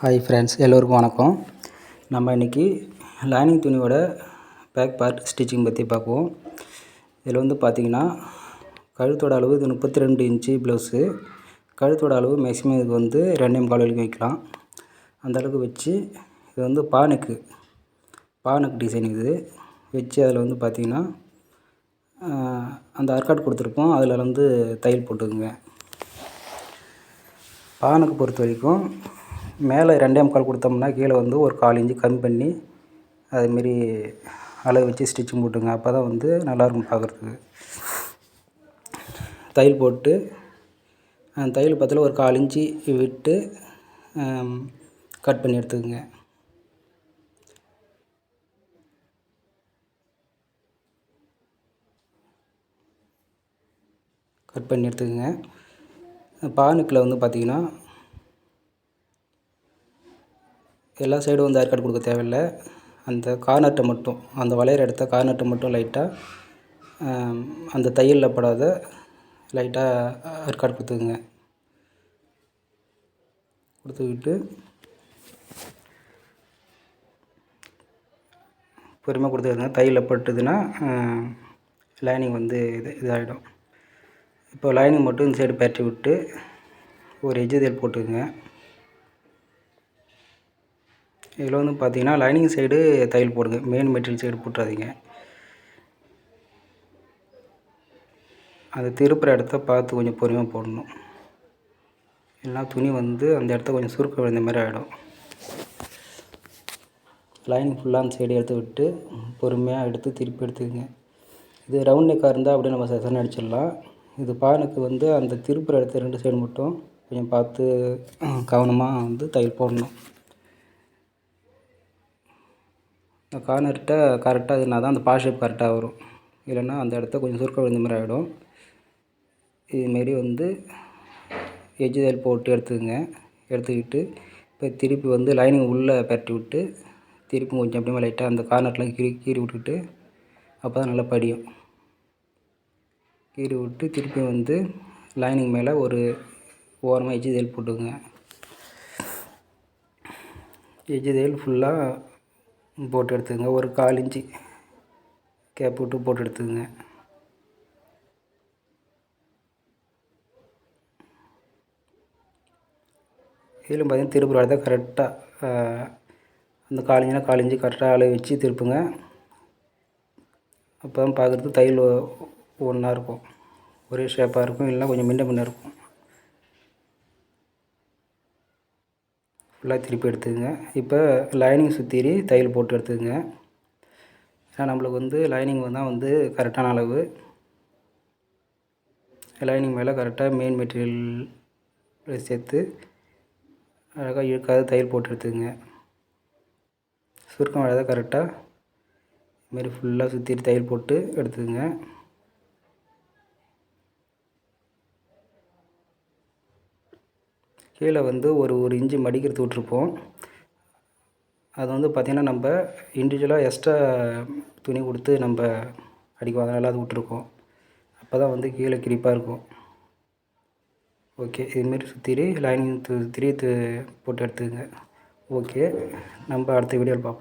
Hi friends, எல்லோருக்கும் வணக்கம். நம்ம இன்றைக்கி லைனிங் துணியோட பேக் பார்ட் ஸ்டிச்சிங் பற்றி பார்ப்போம். இதில் வந்து பார்த்திங்கன்னா கழுத்தோட அளவு இது 32 இன்ச்சு ப்ளவுஸு. கழுத்தோட அளவு மேக்ஸிமம் இதுக்கு வந்து 2.25 வரைக்கும் வைக்கலாம். அந்தளவுக்கு வச்சு இது வந்து பானுக்கு டிசைன் இது வச்சு அதில் வந்து பார்த்திங்கன்னா அந்த அர்க்காட் கொடுத்துருப்போம். அதில் வந்து தையல் போட்டுக்குங்க. பானுக்கு பொறுத்த வரைக்கும் மேலே 2.25 கொடுத்தோம்னா கீழே வந்து ஒரு 1/4 இன்ச்சு கம்மி பண்ணி அதுமாரி அளவு வச்சு ஸ்டிச்சிங் போட்டுங்க. அப்போ தான் வந்து நல்லாயிருக்கும் பார்க்குறதுக்கு. தையல் போட்டு தையல் பக்கத்தில் ஒரு 1/4 இன்ச்சு விட்டு கட் பண்ணி எடுத்துக்கோங்க. பானுக்கில் வந்து பார்த்திங்கன்னா எல்லா சைடும் வந்து அர்க்காட் கொடுக்க தேவையில்லை. அந்த கார்னர்ட்டை மட்டும், அந்த வளையிற இடத்த கார்னர்ட்டை மட்டும் லைட்டாக அந்த தையலில் படாத லைட்டாக அர்க்காட் கொடுத்துக்குங்க. கொடுத்துக்கிட்டு பொறுமையாக கொடுத்துருங்க. தையலில் பட்டுதுன்னா லைனிங் வந்து இதாகிடும். இப்போ லைனிங் மட்டும் இந்த சைடு பரட்டி விட்டு ஒரு எஜ்ஜு தையல் போட்டுக்குங்க. இதில் வந்து பார்த்திங்கன்னா லைனிங் சைடு தையல் போடுங்க, மெயின் மெட்டீரியல் சைடு போட்டுறாதீங்க. அந்த திருப்புற இடத்த பார்த்து கொஞ்சம் பொறுமையாக போடணும். இல்லைனா துணி வந்து அந்த இடத்த கொஞ்சம் சுருக்க விழுந்த மாதிரி ஆகிடும். லைனிங் ஃபுல்லாக அந்த சைடு எடுத்து விட்டு பொறுமையாக எடுத்து திருப்பி எடுத்துக்கங்க. இது ரவுண்ட் நெக்காக இருந்தால் அப்படியே நம்ம சசன்னு அடிச்சிடலாம். இது பானுக்கு வந்து அந்த திருப்புற இடத்த 2 சைடு மட்டும் கொஞ்சம் பார்த்து கவனமாக வந்து தையல் போடணும். இந்த கார்னர்கிட்ட கரெக்டாக இருந்தால் தான் அந்த பா ஷேப் கரெக்டாக வரும். இல்லைன்னா அந்த இடத்த கொஞ்சம் சுருக்க விழுந்த மாதிரி ஆகிடும். இதுமாரி வந்து எஜ்ஜு தையல் போட்டு எடுத்துக்கிட்டு இப்போ திருப்பி வந்து லைனிங் உள்ளே பரட்டி விட்டு திருப்பி கொஞ்சம் அப்படியே லைட்டாக அந்த கார்னர்லாம் கீறி விட்டுட்டு அப்போ தான் நல்லா படியும். கீறி விட்டு திருப்பி வந்து லைனிங் மேலே ஒரு ஓரமாக எஜ்ஜு தையல் போட்டுக்குங்க. எஜ்ஜு தையல் ஃபுல்லாக போட்டு எடுத்துக்கங்க. ஒரு 1/4 இன்ச்சு கேப் விட்டு போட்டு எடுத்துக்கங்க. இதில் பார்த்திங்கன்னா திருப்புற இடத்த கரெக்டாக அந்த 1/4 இன்ச்சு கரெக்டாக அளவு வச்சு திருப்புங்க. அப்போ தான் பார்க்குறதுக்கு தையல் ஒன்றா இருக்கும், ஒரே ஷேப்பாக இருக்கும். இல்லைனா கொஞ்சம் முன்ன இருக்கும். ஃபுல்லாக திருப்பி எடுத்துக்கங்க. இப்போ லைனிங் சுற்றி தையல் போட்டு எடுத்துக்கங்க. ஏன்னா நம்மளுக்கு வந்து லைனிங் தான் வந்து கரெக்டான அளவு. லைனிங் மேலே கரெக்டாக மெயின் மெட்டீரியல் சேர்த்து அழகாக இழுக்காத தையல் போட்டு எடுத்துக்கங்க. சுருக்கம் அழகாக கரெக்டாக இதுமாரி ஃபுல்லாக சுற்றி தையல் போட்டு எடுத்துக்கங்க. கீழே வந்து ஒரு இன்ச்சு மடிக்கிறது விட்ருப்போம். அது வந்து பார்த்திங்கன்னா நம்ம இண்டிவிஜுவலாக எக்ஸ்ட்ரா துணி கொடுத்து நம்ம அடிக்கும், அதனால் அது விட்ருக்கோம். அப்போ தான் வந்து கீழே கிரிப்பாக இருக்கும். ஓகே, இதுமாரி சுற்றி லைனிங் போட்டு எடுத்துக்கங்க. ஓகே, நம்ம அடுத்த வீடியோவில் பார்ப்போம்.